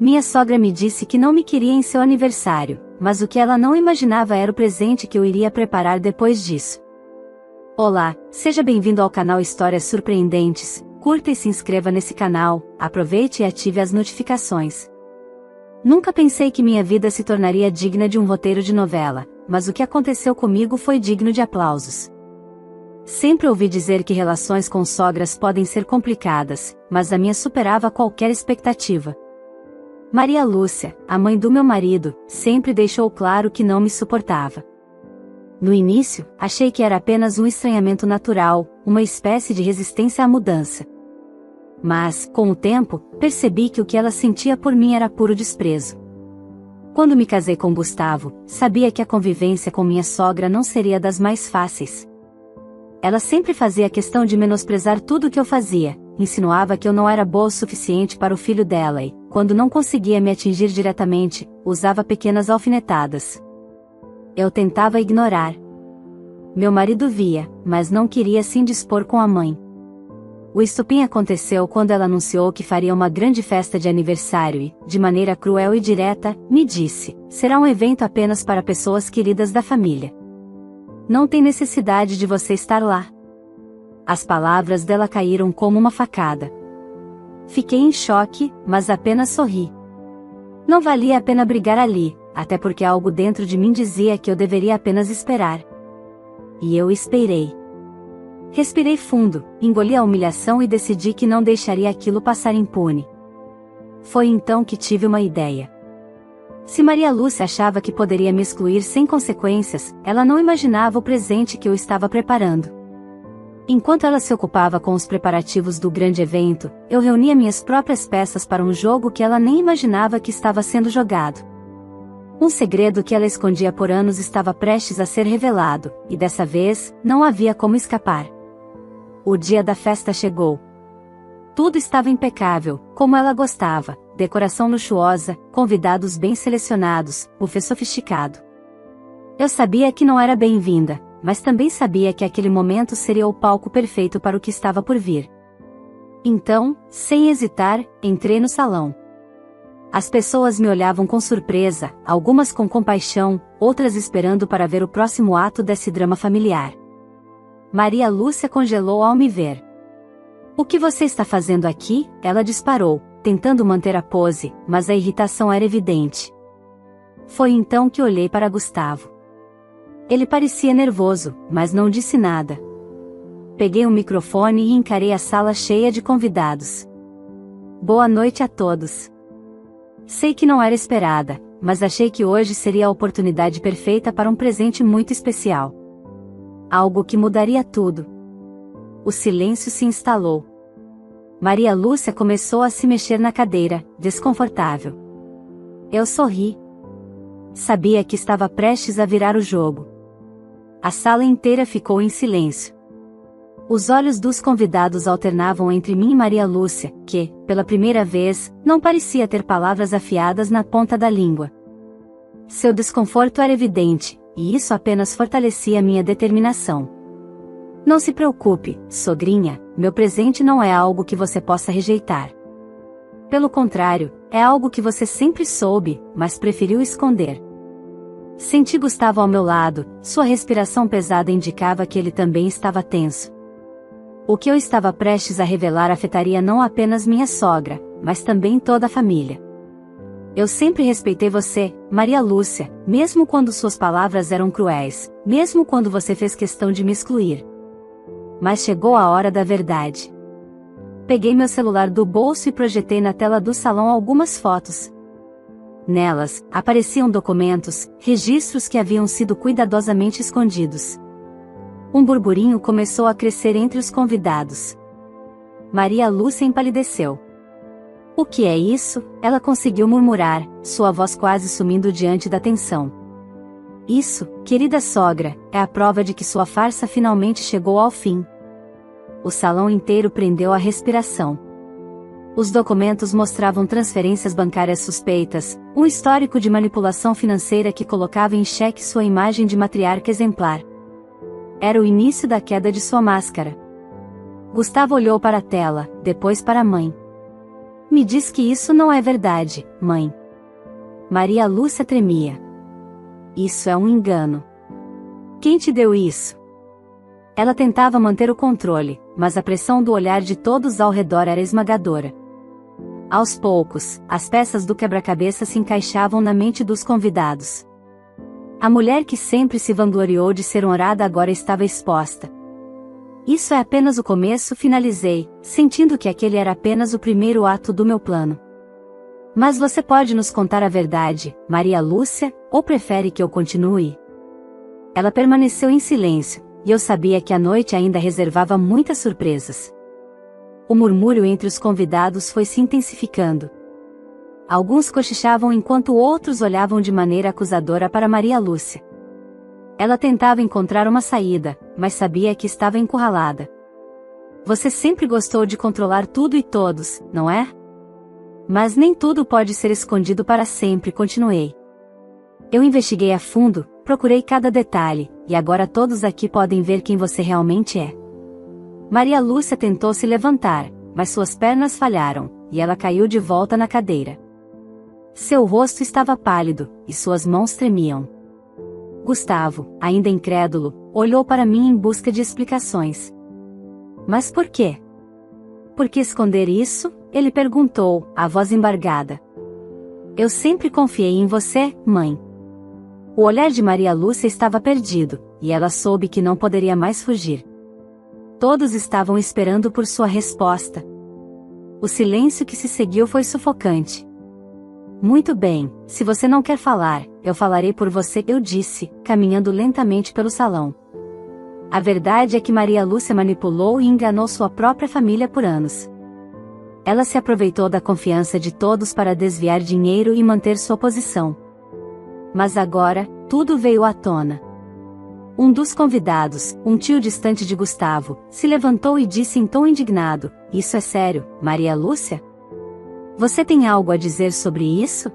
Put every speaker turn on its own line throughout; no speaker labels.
Minha sogra me disse que não me queria em seu aniversário, mas o que ela não imaginava era o presente que eu iria preparar depois disso. Olá, seja bem-vindo ao canal Histórias Surpreendentes. Curta e se inscreva nesse canal, aproveite e ative as notificações. Nunca pensei que minha vida se tornaria digna de um roteiro de novela, mas o que aconteceu comigo foi digno de aplausos. Sempre ouvi dizer que relações com sogras podem ser complicadas, mas a minha superava qualquer expectativa. Maria Lúcia, a mãe do meu marido, sempre deixou claro que não me suportava. No início, achei que era apenas um estranhamento natural, uma espécie de resistência à mudança. Mas, com o tempo, percebi que o que ela sentia por mim era puro desprezo. Quando me casei com Gustavo, sabia que a convivência com minha sogra não seria das mais fáceis. Ela sempre fazia questão de menosprezar tudo o que eu fazia, insinuava que eu não era boa o suficiente para o filho dela e, quando não conseguia me atingir diretamente, usava pequenas alfinetadas. Eu tentava ignorar. Meu marido via, mas não queria se indispor com a mãe. O estopim aconteceu quando ela anunciou que faria uma grande festa de aniversário e, de maneira cruel e direta, me disse: será um evento apenas para pessoas queridas da família. Não tem necessidade de você estar lá. As palavras dela caíram como uma facada. Fiquei em choque, mas apenas sorri. Não valia a pena brigar ali, até porque algo dentro de mim dizia que eu deveria apenas esperar. E eu esperei. Respirei fundo, engoli a humilhação e decidi que não deixaria aquilo passar impune. Foi então que tive uma ideia. Se Maria Lúcia achava que poderia me excluir sem consequências, ela não imaginava o presente que eu estava preparando. Enquanto ela se ocupava com os preparativos do grande evento, eu reunia minhas próprias peças para um jogo que ela nem imaginava que estava sendo jogado. Um segredo que ela escondia por anos estava prestes a ser revelado, e dessa vez, não havia como escapar. O dia da festa chegou. Tudo estava impecável, como ela gostava, decoração luxuosa, convidados bem selecionados, buffet sofisticado. Eu sabia que não era bem-vinda, mas também sabia que aquele momento seria o palco perfeito para o que estava por vir. Então, sem hesitar, entrei no salão. As pessoas me olhavam com surpresa, algumas com compaixão, outras esperando para ver o próximo ato desse drama familiar. Maria Lúcia congelou ao me ver. "O que você está fazendo aqui?" Ela disparou, tentando manter a pose, mas a irritação era evidente. Foi então que olhei para Gustavo. Ele parecia nervoso, mas não disse nada. Peguei o microfone e encarei a sala cheia de convidados. "Boa noite a todos. Sei que não era esperada, mas achei que hoje seria a oportunidade perfeita para um presente muito especial. Algo que mudaria tudo." O silêncio se instalou. Maria Lúcia começou a se mexer na cadeira, desconfortável. Eu sorri. Sabia que estava prestes a virar o jogo. A sala inteira ficou em silêncio. Os olhos dos convidados alternavam entre mim e Maria Lúcia, que, pela primeira vez, não parecia ter palavras afiadas na ponta da língua. Seu desconforto era evidente, e isso apenas fortalecia minha determinação. "Não se preocupe, sogrinha, meu presente não é algo que você possa rejeitar. Pelo contrário, é algo que você sempre soube, mas preferiu esconder." Senti Gustavo ao meu lado, sua respiração pesada indicava que ele também estava tenso. O que eu estava prestes a revelar afetaria não apenas minha sogra, mas também toda a família. "Eu sempre respeitei você, Maria Lúcia, mesmo quando suas palavras eram cruéis, mesmo quando você fez questão de me excluir. Mas chegou a hora da verdade." Peguei meu celular do bolso e projetei na tela do salão algumas fotos. Nelas, apareciam documentos, registros que haviam sido cuidadosamente escondidos. Um burburinho começou a crescer entre os convidados. Maria Lúcia empalideceu. "O que é isso?" ela conseguiu murmurar, sua voz quase sumindo diante da tensão. "Isso, querida sogra, é a prova de que sua farsa finalmente chegou ao fim." O salão inteiro prendeu a respiração. Os documentos mostravam transferências bancárias suspeitas, um histórico de manipulação financeira que colocava em xeque sua imagem de matriarca exemplar. Era o início da queda de sua máscara. Gustavo olhou para a tela, depois para a mãe. Me diz que isso não é verdade, mãe. Maria Lúcia tremia. Isso é um engano. Quem te deu isso? Ela tentava manter o controle, mas a pressão do olhar de todos ao redor era esmagadora. Aos poucos, as peças do quebra-cabeça se encaixavam na mente dos convidados. A mulher que sempre se vangloriou de ser honrada agora estava exposta. Isso é apenas o começo, finalizei, sentindo que aquele era apenas o primeiro ato do meu plano. Mas você pode nos contar a verdade, Maria Lúcia, ou prefere que eu continue? Ela permaneceu em silêncio, e eu sabia que a noite ainda reservava muitas surpresas. O murmúrio entre os convidados foi se intensificando. Alguns cochichavam enquanto outros olhavam de maneira acusadora para Maria Lúcia. Ela tentava encontrar uma saída, mas sabia que estava encurralada. Você sempre gostou de controlar tudo e todos, não é? Mas nem tudo pode ser escondido para sempre, continuei. Eu investiguei a fundo, procurei cada detalhe, e agora todos aqui podem ver quem você realmente é. Maria Lúcia tentou se levantar, mas suas pernas falharam, e ela caiu de volta na cadeira. Seu rosto estava pálido, e suas mãos tremiam. Gustavo, ainda incrédulo, olhou para mim em busca de explicações. Mas por quê? Por que esconder isso? Ele perguntou, a voz embargada. Eu sempre confiei em você, mãe. O olhar de Maria Lúcia estava perdido, e ela soube que não poderia mais fugir. Todos estavam esperando por sua resposta. O silêncio que se seguiu foi sufocante. Muito bem, se você não quer falar, eu falarei por você, eu disse, caminhando lentamente pelo salão. A verdade é que Maria Lúcia manipulou e enganou sua própria família por anos. Ela se aproveitou da confiança de todos para desviar dinheiro e manter sua posição. Mas agora, tudo veio à tona. Um dos convidados, um tio distante de Gustavo, se levantou e disse em tom indignado, isso é sério, Maria Lúcia? Você tem algo a dizer sobre isso?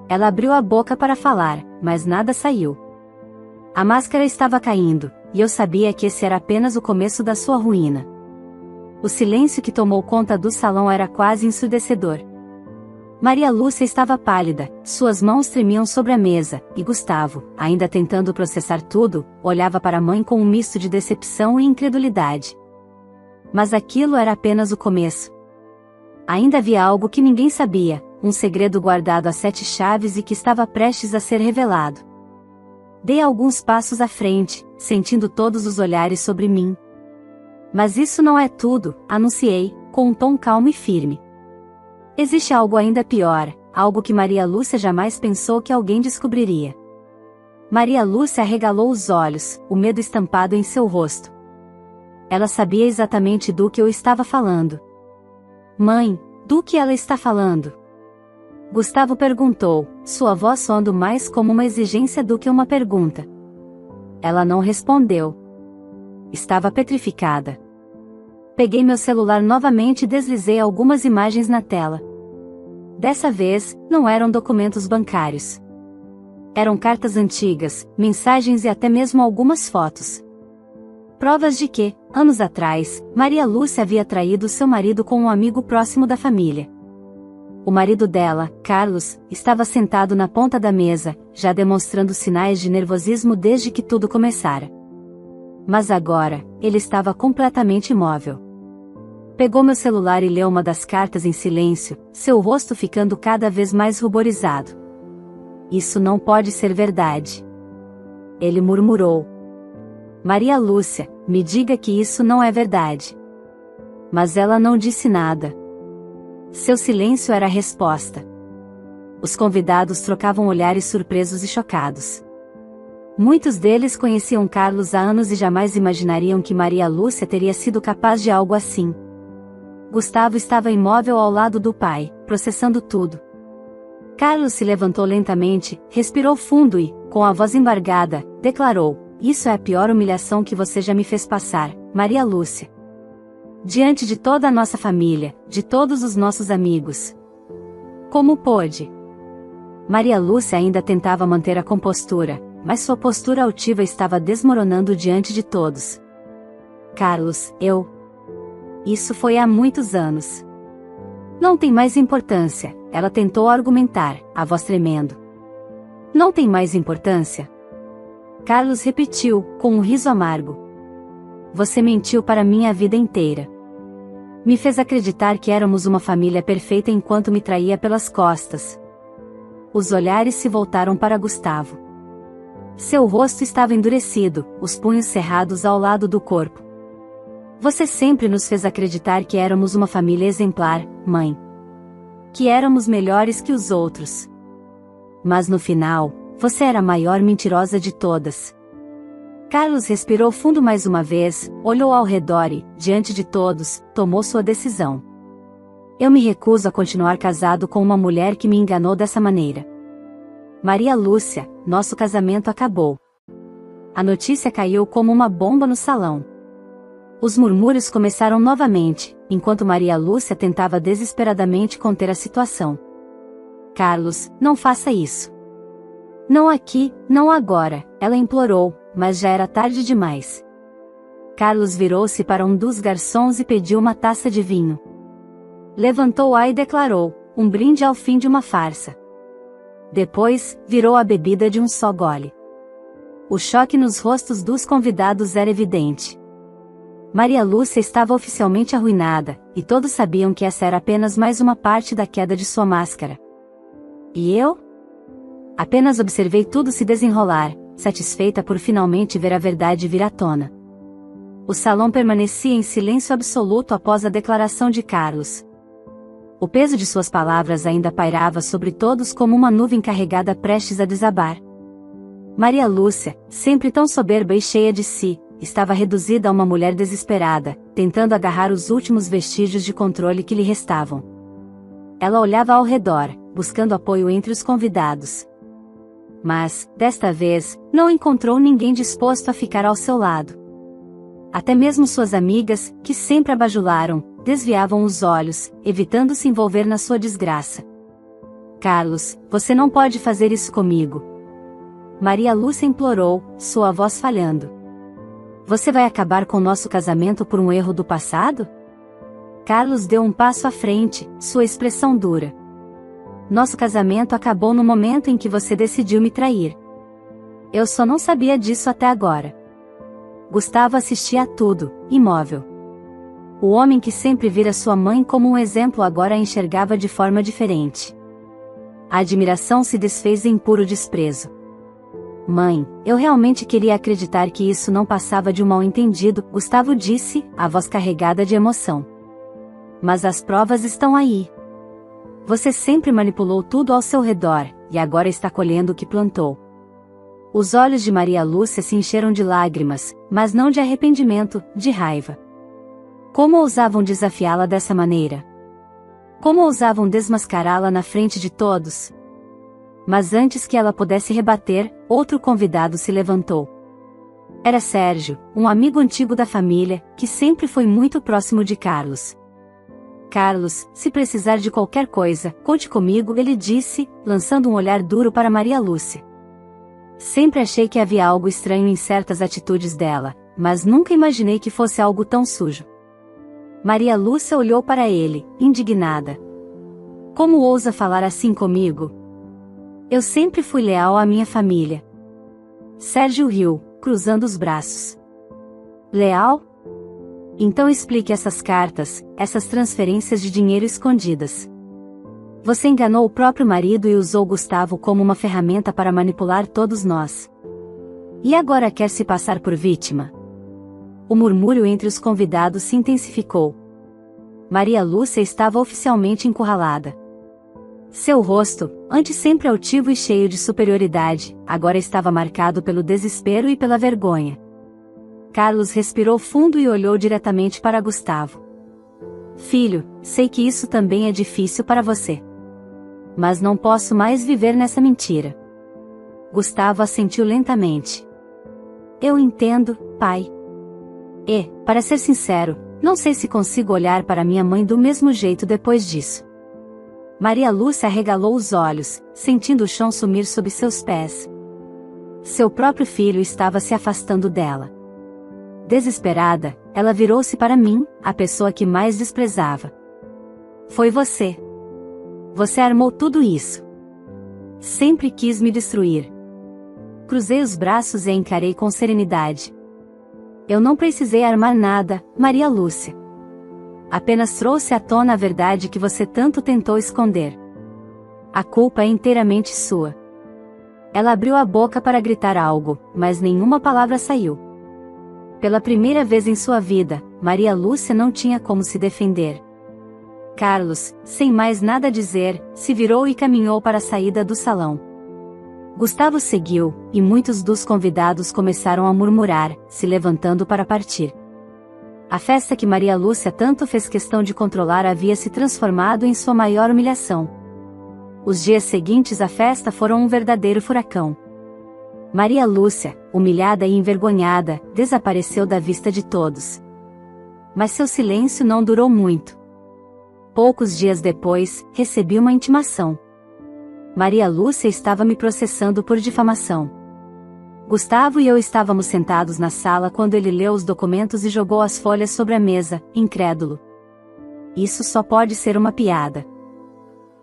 Ela abriu a boca para falar, mas nada saiu. A máscara estava caindo, e eu sabia que esse era apenas o começo da sua ruína. O silêncio que tomou conta do salão era quase ensurdecedor. Maria Lúcia estava pálida, suas mãos tremiam sobre a mesa, e Gustavo, ainda tentando processar tudo, olhava para a mãe com um misto de decepção e incredulidade. Mas aquilo era apenas o começo. Ainda havia algo que ninguém sabia, um segredo guardado a 7 chaves e que estava prestes a ser revelado. Dei alguns passos à frente, sentindo todos os olhares sobre mim. Mas isso não é tudo, anunciei, com um tom calmo e firme. Existe algo ainda pior, algo que Maria Lúcia jamais pensou que alguém descobriria. Maria Lúcia arregalou os olhos, o medo estampado em seu rosto. Ela sabia exatamente do que eu estava falando. Mãe, do que ela está falando? Gustavo perguntou, sua voz soando mais como uma exigência do que uma pergunta. Ela não respondeu. Estava petrificada. Peguei meu celular novamente e deslizei algumas imagens na tela. Dessa vez, não eram documentos bancários. Eram cartas antigas, mensagens e até mesmo algumas fotos. Provas de que, anos atrás, Maria Lúcia havia traído seu marido com um amigo próximo da família. O marido dela, Carlos, estava sentado na ponta da mesa, já demonstrando sinais de nervosismo desde que tudo começara. Mas agora, ele estava completamente imóvel. Pegou meu celular e leu uma das cartas em silêncio, seu rosto ficando cada vez mais ruborizado. Isso não pode ser verdade. Ele murmurou. Maria Lúcia, me diga que isso não é verdade. Mas ela não disse nada. Seu silêncio era a resposta. Os convidados trocavam olhares surpresos e chocados. Muitos deles conheciam Carlos há anos e jamais imaginariam que Maria Lúcia teria sido capaz de algo assim. Gustavo estava imóvel ao lado do pai, processando tudo. Carlos se levantou lentamente, respirou fundo e, com a voz embargada, declarou: isso é a pior humilhação que você já me fez passar, Maria Lúcia. Diante de toda a nossa família, de todos os nossos amigos. Como pôde? Maria Lúcia ainda tentava manter a compostura, mas sua postura altiva estava desmoronando diante de todos. Carlos, Isso foi há muitos anos. Não tem mais importância, ela tentou argumentar, a voz tremendo. Não tem mais importância? Carlos repetiu, com um riso amargo. Você mentiu para mim a vida inteira. Me fez acreditar que éramos uma família perfeita enquanto me traía pelas costas. Os olhares se voltaram para Gustavo. Seu rosto estava endurecido, os punhos cerrados ao lado do corpo. Você sempre nos fez acreditar que éramos uma família exemplar, mãe. Que éramos melhores que os outros. Mas no final, você era a maior mentirosa de todas. Carlos respirou fundo mais uma vez, olhou ao redor e, diante de todos, tomou sua decisão. Eu me recuso a continuar casado com uma mulher que me enganou dessa maneira. Maria Lúcia, nosso casamento acabou. A notícia caiu como uma bomba no salão. Os murmúrios começaram novamente, enquanto Maria Lúcia tentava desesperadamente conter a situação. Carlos, não faça isso. Não aqui, não agora, ela implorou, mas já era tarde demais. Carlos virou-se para um dos garçons e pediu uma taça de vinho. Levantou-a e declarou, um brinde ao fim de uma farsa. Depois, virou a bebida de um só gole. O choque nos rostos dos convidados era evidente. Maria Lúcia estava oficialmente arruinada, e todos sabiam que essa era apenas mais uma parte da queda de sua máscara. E eu? Apenas observei tudo se desenrolar, satisfeita por finalmente ver a verdade vir à tona. O salão permanecia em silêncio absoluto após a declaração de Carlos. O peso de suas palavras ainda pairava sobre todos como uma nuvem carregada prestes a desabar. Maria Lúcia, sempre tão soberba e cheia de si, estava reduzida a uma mulher desesperada, tentando agarrar os últimos vestígios de controle que lhe restavam. Ela olhava ao redor, buscando apoio entre os convidados. Mas, desta vez, não encontrou ninguém disposto a ficar ao seu lado. Até mesmo suas amigas, que sempre a bajularam, desviavam os olhos, evitando se envolver na sua desgraça. Carlos, você não pode fazer isso comigo. Maria Lúcia implorou, sua voz falhando. Você vai acabar com nosso casamento por um erro do passado? Carlos deu um passo à frente, sua expressão dura. Nosso casamento acabou no momento em que você decidiu me trair. Eu só não sabia disso até agora. Gustavo assistia a tudo, imóvel. O homem que sempre vira sua mãe como um exemplo agora a enxergava de forma diferente. A admiração se desfez em puro desprezo. Mãe, eu realmente queria acreditar que isso não passava de um mal-entendido, Gustavo disse, a voz carregada de emoção. Mas as provas estão aí. Você sempre manipulou tudo ao seu redor, e agora está colhendo o que plantou. Os olhos de Maria Lúcia se encheram de lágrimas, mas não de arrependimento, de raiva. Como ousavam desafiá-la dessa maneira? Como ousavam desmascará-la na frente de todos? Mas antes que ela pudesse rebater, outro convidado se levantou. Era Sérgio, um amigo antigo da família, que sempre foi muito próximo de Carlos. Carlos, se precisar de qualquer coisa, conte comigo, ele disse, lançando um olhar duro para Maria Lúcia. Sempre achei que havia algo estranho em certas atitudes dela, mas nunca imaginei que fosse algo tão sujo. Maria Lúcia olhou para ele, indignada. Como ousa falar assim comigo? Eu sempre fui leal à minha família. Sérgio riu, cruzando os braços. Leal? Então explique essas cartas, essas transferências de dinheiro escondidas. Você enganou o próprio marido e usou Gustavo como uma ferramenta para manipular todos nós. E agora quer se passar por vítima? O murmúrio entre os convidados se intensificou. Maria Lúcia estava oficialmente encurralada. Seu rosto, antes sempre altivo e cheio de superioridade, agora estava marcado pelo desespero e pela vergonha. Carlos respirou fundo e olhou diretamente para Gustavo. Filho, sei que isso também é difícil para você. Mas não posso mais viver nessa mentira. Gustavo assentiu lentamente. Eu entendo, pai. E, para ser sincero, não sei se consigo olhar para minha mãe do mesmo jeito depois disso. Maria Lúcia arregalou os olhos, sentindo o chão sumir sob seus pés. Seu próprio filho estava se afastando dela. Desesperada, ela virou-se para mim, a pessoa que mais desprezava. Foi você. Você armou tudo isso. Sempre quis me destruir. Cruzei os braços e a encarei com serenidade. Eu não precisei armar nada, Maria Lúcia. Apenas trouxe à tona a verdade que você tanto tentou esconder. A culpa é inteiramente sua. Ela abriu a boca para gritar algo, mas nenhuma palavra saiu. Pela primeira vez em sua vida, Maria Lúcia não tinha como se defender. Carlos, sem mais nada a dizer, se virou e caminhou para a saída do salão. Gustavo seguiu, e muitos dos convidados começaram a murmurar, se levantando para partir. A festa que Maria Lúcia tanto fez questão de controlar havia se transformado em sua maior humilhação. Os dias seguintes à festa foram um verdadeiro furacão. Maria Lúcia, humilhada e envergonhada, desapareceu da vista de todos. Mas seu silêncio não durou muito. Poucos dias depois, recebi uma intimação. Maria Lúcia estava me processando por difamação. Gustavo e eu estávamos sentados na sala quando ele leu os documentos e jogou as folhas sobre a mesa, incrédulo. Isso só pode ser uma piada.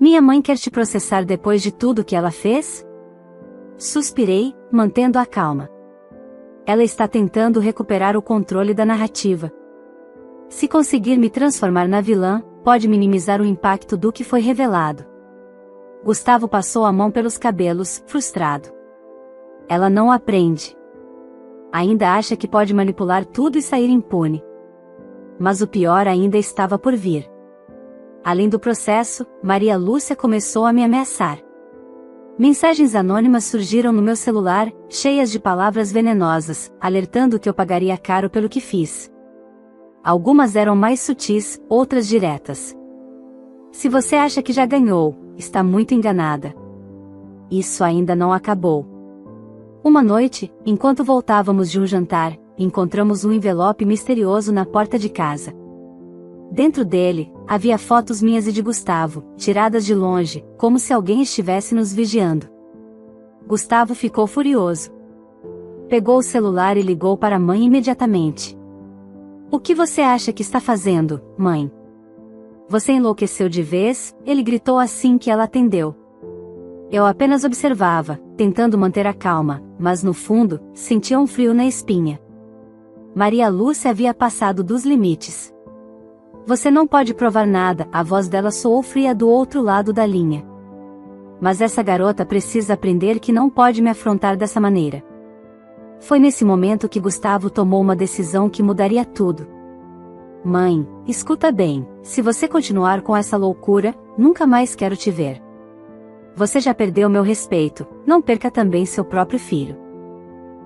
Minha mãe quer te processar depois de tudo que ela fez? Suspirei, mantendo a calma. Ela está tentando recuperar o controle da narrativa. Se conseguir me transformar na vilã, pode minimizar o impacto do que foi revelado. Gustavo passou a mão pelos cabelos, frustrado. Ela não aprende. Ainda acha que pode manipular tudo e sair impune. Mas o pior ainda estava por vir. Além do processo, Maria Lúcia começou a me ameaçar. Mensagens anônimas surgiram no meu celular, cheias de palavras venenosas, alertando que eu pagaria caro pelo que fiz. Algumas eram mais sutis, outras diretas. Se você acha que já ganhou, está muito enganada. Isso ainda não acabou. Uma noite, enquanto voltávamos de um jantar, encontramos um envelope misterioso na porta de casa. Dentro dele, havia fotos minhas e de Gustavo, tiradas de longe, como se alguém estivesse nos vigiando. Gustavo ficou furioso. Pegou o celular e ligou para a mãe imediatamente. O que você acha que está fazendo, mãe? Você enlouqueceu de vez? Ele gritou assim que ela atendeu. Eu apenas observava, tentando manter a calma, mas no fundo, sentia um frio na espinha. Maria Lúcia havia passado dos limites. Você não pode provar nada, a voz dela soou fria do outro lado da linha. Mas essa garota precisa aprender que não pode me afrontar dessa maneira. Foi nesse momento que Gustavo tomou uma decisão que mudaria tudo. Mãe, escuta bem, se você continuar com essa loucura, nunca mais quero te ver. Você já perdeu meu respeito, não perca também seu próprio filho.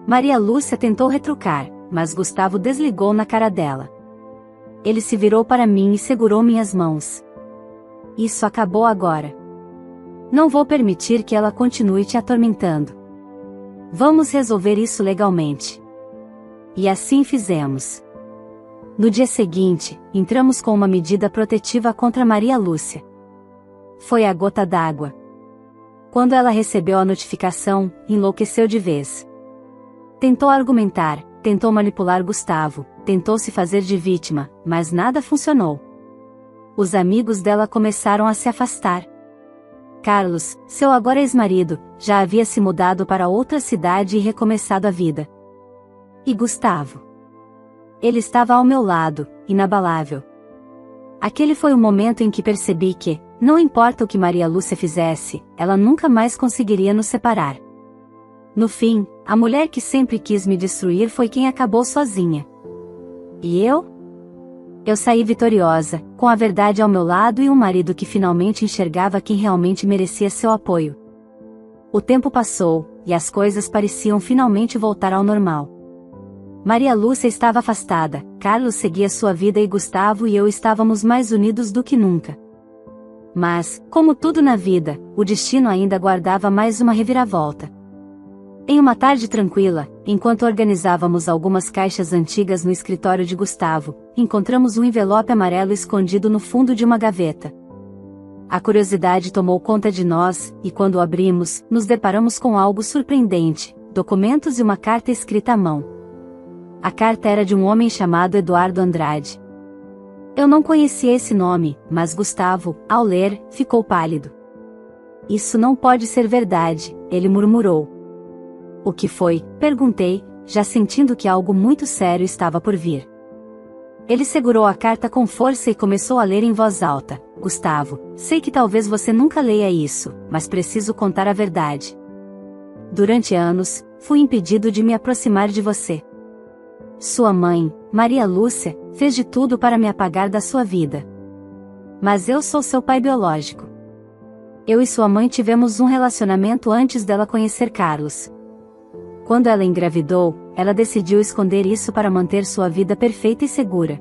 Maria Lúcia tentou retrucar, mas Gustavo desligou na cara dela. Ele se virou para mim e segurou minhas mãos. Isso acabou agora. Não vou permitir que ela continue te atormentando. Vamos resolver isso legalmente. E assim fizemos. No dia seguinte, entramos com uma medida protetiva contra Maria Lúcia. Foi a gota d'água. Quando ela recebeu a notificação, enlouqueceu de vez. Tentou argumentar, tentou manipular Gustavo, tentou se fazer de vítima, mas nada funcionou. Os amigos dela começaram a se afastar. Carlos, seu agora ex-marido, já havia se mudado para outra cidade e recomeçado a vida. E Gustavo? Ele estava ao meu lado, inabalável. Aquele foi o momento em que percebi que, não importa o que Maria Lúcia fizesse, ela nunca mais conseguiria nos separar. No fim, a mulher que sempre quis me destruir foi quem acabou sozinha. E eu? Eu saí vitoriosa, com a verdade ao meu lado e um marido que finalmente enxergava quem realmente merecia seu apoio. O tempo passou, e as coisas pareciam finalmente voltar ao normal. Maria Lúcia estava afastada, Carlos seguia sua vida e Gustavo e eu estávamos mais unidos do que nunca. Mas, como tudo na vida, o destino ainda guardava mais uma reviravolta. Em uma tarde tranquila, enquanto organizávamos algumas caixas antigas no escritório de Gustavo, encontramos um envelope amarelo escondido no fundo de uma gaveta. A curiosidade tomou conta de nós, e quando o abrimos, nos deparamos com algo surpreendente: documentos e uma carta escrita à mão. A carta era de um homem chamado Eduardo Andrade. Eu não conhecia esse nome, mas Gustavo, ao ler, ficou pálido. Isso não pode ser verdade, ele murmurou. O que foi? Perguntei, já sentindo que algo muito sério estava por vir. Ele segurou a carta com força e começou a ler em voz alta. Gustavo, sei que talvez você nunca leia isso, mas preciso contar a verdade. Durante anos, fui impedido de me aproximar de você. Sua mãe, Maria Lúcia, fez de tudo para me apagar da sua vida. Mas eu sou seu pai biológico. Eu e sua mãe tivemos um relacionamento antes dela conhecer Carlos. Quando ela engravidou, ela decidiu esconder isso para manter sua vida perfeita e segura.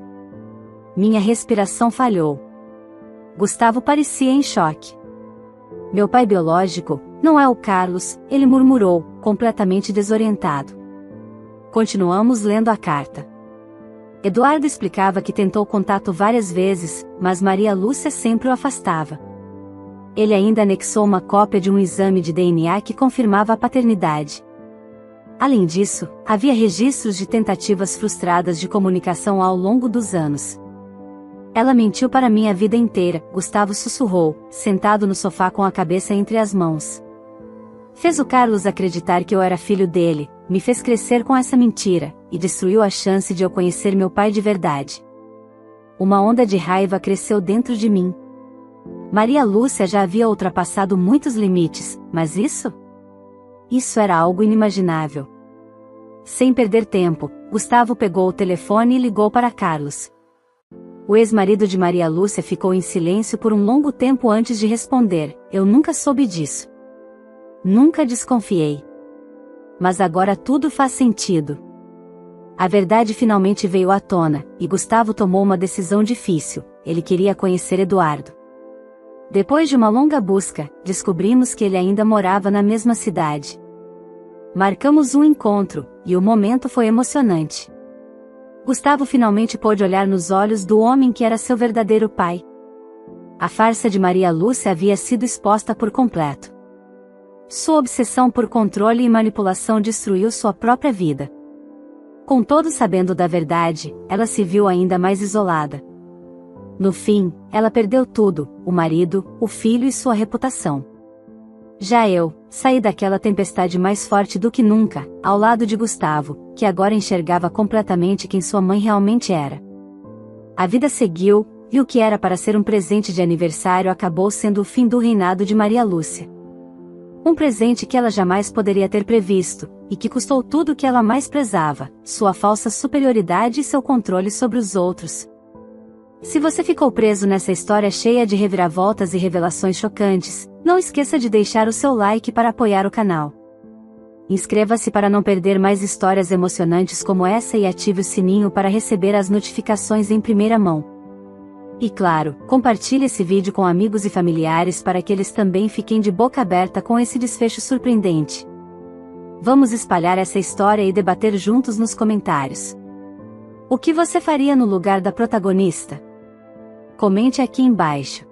Minha respiração falhou. Gustavo parecia em choque. Meu pai biológico, não é o Carlos, ele murmurou, completamente desorientado. Continuamos lendo a carta. Eduardo explicava que tentou contato várias vezes, mas Maria Lúcia sempre o afastava. Ele ainda anexou uma cópia de um exame de DNA que confirmava a paternidade. Além disso, havia registros de tentativas frustradas de comunicação ao longo dos anos. Ela mentiu para mim a vida inteira, Gustavo sussurrou, sentado no sofá com a cabeça entre as mãos. Fez o Carlos acreditar que eu era filho dele, me fez crescer com essa mentira, e destruiu a chance de eu conhecer meu pai de verdade. Uma onda de raiva cresceu dentro de mim. Maria Lúcia já havia ultrapassado muitos limites, mas isso? Isso era algo inimaginável. Sem perder tempo, Gustavo pegou o telefone e ligou para Carlos. O ex-marido de Maria Lúcia ficou em silêncio por um longo tempo antes de responder. Eu nunca soube disso. Nunca desconfiei. Mas agora tudo faz sentido. A verdade finalmente veio à tona, e Gustavo tomou uma decisão difícil. Ele queria conhecer Eduardo. Depois de uma longa busca, descobrimos que ele ainda morava na mesma cidade. Marcamos um encontro, e o momento foi emocionante. Gustavo finalmente pôde olhar nos olhos do homem que era seu verdadeiro pai. A farsa de Maria Lúcia havia sido exposta por completo. Sua obsessão por controle e manipulação destruiu sua própria vida. Com todos sabendo da verdade, ela se viu ainda mais isolada. No fim, ela perdeu tudo, o marido, o filho e sua reputação. Já eu, saí daquela tempestade mais forte do que nunca, ao lado de Gustavo, que agora enxergava completamente quem sua mãe realmente era. A vida seguiu, e o que era para ser um presente de aniversário acabou sendo o fim do reinado de Maria Lúcia. Um presente que ela jamais poderia ter previsto, e que custou tudo o que ela mais prezava, sua falsa superioridade e seu controle sobre os outros. Se você ficou preso nessa história cheia de reviravoltas e revelações chocantes, não esqueça de deixar o seu like para apoiar o canal. Inscreva-se para não perder mais histórias emocionantes como essa e ative o sininho para receber as notificações em primeira mão. E claro, compartilhe esse vídeo com amigos e familiares para que eles também fiquem de boca aberta com esse desfecho surpreendente. Vamos espalhar essa história e debater juntos nos comentários. O que você faria no lugar da protagonista? Comente aqui embaixo.